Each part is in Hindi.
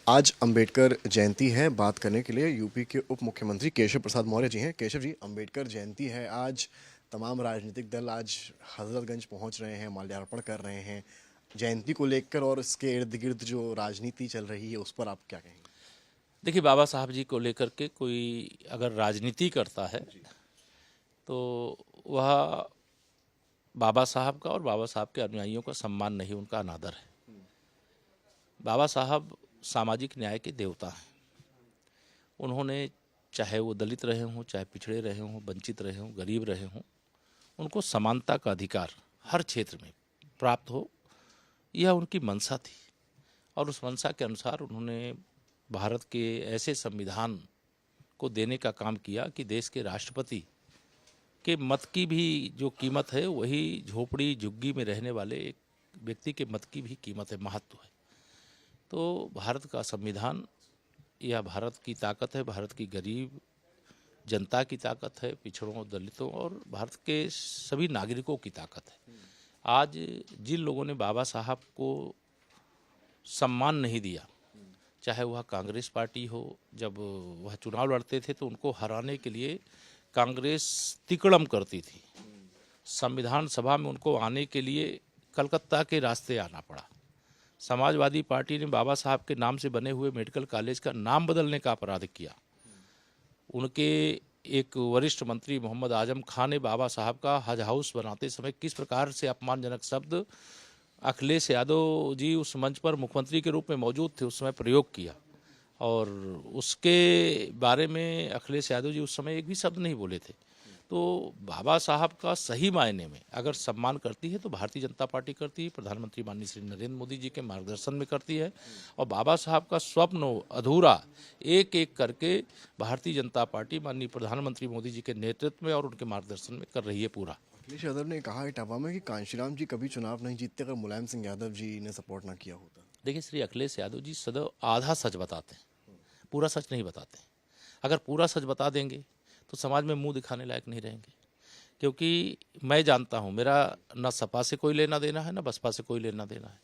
आज अंबेडकर जयंती है। बात करने के लिए यूपी के उप मुख्यमंत्री केशव प्रसाद मौर्य जी हैं। केशव जी, अंबेडकर जयंती है आज। तमाम राजनीतिक दल आज हजरतगंज पहुंच रहे हैं, माल्यार्पण कर रहे हैं जयंती को लेकर, और इसके इर्द गिर्द जो राजनीति चल रही है उस पर आप क्या कहेंगे? देखिए, बाबा साहब जी को लेकर के कोई अगर राजनीति करता है तो वह बाबा साहब का और बाबा साहब के अनुयायियों का सम्मान नहीं, उनका अनादर है। बाबा साहब सामाजिक न्याय के देवता हैं। उन्होंने, चाहे वो दलित रहे हों, चाहे पिछड़े रहे हों, वंचित रहे हों, गरीब रहे हों, उनको समानता का अधिकार हर क्षेत्र में प्राप्त हो, यह उनकी मंशा थी। और उस मंशा के अनुसार उन्होंने भारत के ऐसे संविधान को देने का काम किया कि देश के राष्ट्रपति के मत की भी जो कीमत है वही झोपड़ी झुग्गी में रहने वाले एक व्यक्ति के मत की भी कीमत है, महत्व है। तो भारत का संविधान यह भारत की ताकत है, भारत की गरीब जनता की ताकत है, पिछड़ों, दलितों और भारत के सभी नागरिकों की ताकत है। आज जिन लोगों ने बाबा साहब को सम्मान नहीं दिया, चाहे वह कांग्रेस पार्टी हो, जब वह चुनाव लड़ते थे तो उनको हराने के लिए कांग्रेस तिकड़म करती थी। संविधान सभा में उनको आने के लिए कलकत्ता के रास्ते आना पड़ा। समाजवादी पार्टी ने बाबा साहब के नाम से बने हुए मेडिकल कॉलेज का नाम बदलने का अपराध किया। उनके एक वरिष्ठ मंत्री मोहम्मद आजम खान ने बाबा साहब का हज हाउस बनाते समय किस प्रकार से अपमानजनक शब्द अखिलेश यादव जी उस मंच पर मुख्यमंत्री के रूप में मौजूद थे उस समय प्रयोग किया, और उसके बारे में अखिलेश यादव जी उस समय एक भी शब्द नहीं बोले थे। तो बाबा साहब का सही मायने में अगर सम्मान करती है तो भारतीय जनता पार्टी करती है, प्रधानमंत्री माननीय श्री नरेंद्र मोदी जी के मार्गदर्शन में करती है। और बाबा साहब का स्वप्न अधूरा एक एक करके भारतीय जनता पार्टी माननीय प्रधानमंत्री मोदी जी के नेतृत्व में और उनके मार्गदर्शन में कर रही है पूरा। अखिलेश यादव ने कहा इटावा में कि कांशीराम जी कभी चुनाव नहीं जीतते अगर मुलायम सिंह यादव जी ने सपोर्ट ना किया होता। देखिए, श्री अखिलेश यादव जी सदैव आधा सच बताते हैं, पूरा सच नहीं बताते। अगर पूरा सच बता देंगे तो समाज में मुंह दिखाने लायक नहीं रहेंगे। क्योंकि मैं जानता हूं, मेरा न सपा से कोई लेना देना है, न बसपा से कोई लेना देना है,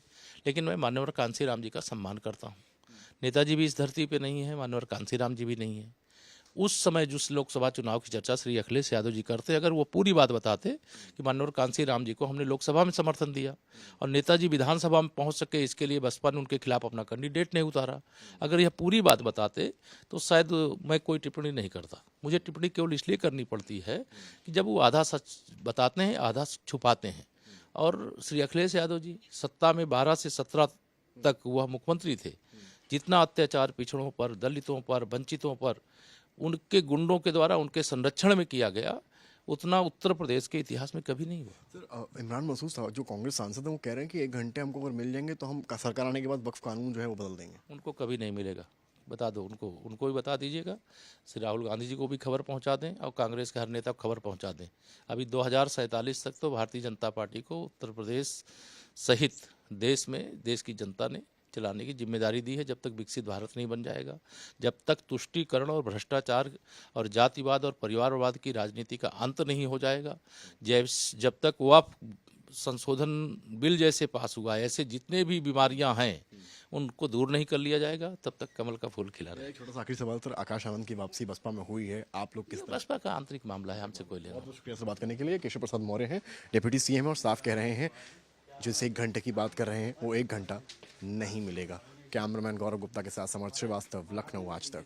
लेकिन मैं मान्यवर कांशीराम जी का सम्मान करता हूं। नेताजी भी इस धरती पे नहीं है, मान्यवर कांशीराम जी भी नहीं है। उस समय जिस लोकसभा चुनाव की चर्चा श्री अखिलेश यादव जी करते, अगर वो पूरी बात बताते कि माननीय कांशीराम जी को हमने लोकसभा में समर्थन दिया और नेताजी विधानसभा में पहुंच सके, इसके लिए बसपा ने उनके खिलाफ अपना कैंडिडेट नहीं उतारा, अगर यह पूरी बात बताते तो शायद मैं कोई टिप्पणी नहीं करता। मुझे टिप्पणी केवल इसलिए करनी पड़ती है कि जब वो आधा सच बताते हैं, आधा छुपाते हैं। और श्री अखिलेश यादव जी सत्ता में 12 से 17 तक वह मुख्यमंत्री थे। जितना अत्याचार पिछड़ों पर, दलितों पर, वंचितों पर उनके गुंडों के द्वारा उनके संरक्षण में किया गया, उतना उत्तर प्रदेश के इतिहास में कभी नहीं हुआ। सर, इमरान मसूद साहब जो कांग्रेस सांसद हैं वो कह रहे हैं कि 1 घंटे हमको अगर मिल जाएंगे तो हम सरकार आने के बाद वक्फ कानून जो है वो बदल देंगे। उनको कभी नहीं मिलेगा, बता दो उनको, उनको भी बता दीजिएगा। श्री राहुल गांधी जी को भी खबर पहुंचा दें और कांग्रेस के हर नेता को खबर पहुंचा दें। अभी 2047 तक तो भारतीय जनता पार्टी को उत्तर प्रदेश सहित देश में देश की जनता ने चलाने की जिम्मेदारी दी है। जब तक विकसित भारत नहीं बन जाएगा, जब तक तुष्टीकरण और भ्रष्टाचार और जातिवाद और परिवारवाद की राजनीति का अंत नहीं हो जाएगा, जब तक वक्फ संशोधन बिल जैसे पास हुआ है, ऐसे जितने भी बीमारियां हैं उनको दूर नहीं कर लिया जाएगा, तब तक कमल का फूल खिला रहेगा। एक छोटा सा आखिरी सवाल सर, आकाश आनंद की वापसी बसपा में हुई है, आप लोग किस तरह? बसपा का आंतरिक मामला है, हमसे कोई लेना। बहुत बहुत शुक्रिया सर बात करने के लिए। केशव प्रसाद मौर्य हैं, डिप्टी सीएम और साफ कह रहे हैं जिस 1 घंटे की बात कर रहे हैं वो 1 घंटा नहीं मिलेगा। कैमरामैन गौरव गुप्ता के साथ समर्थ श्रीवास्तव, लखनऊ आज तक।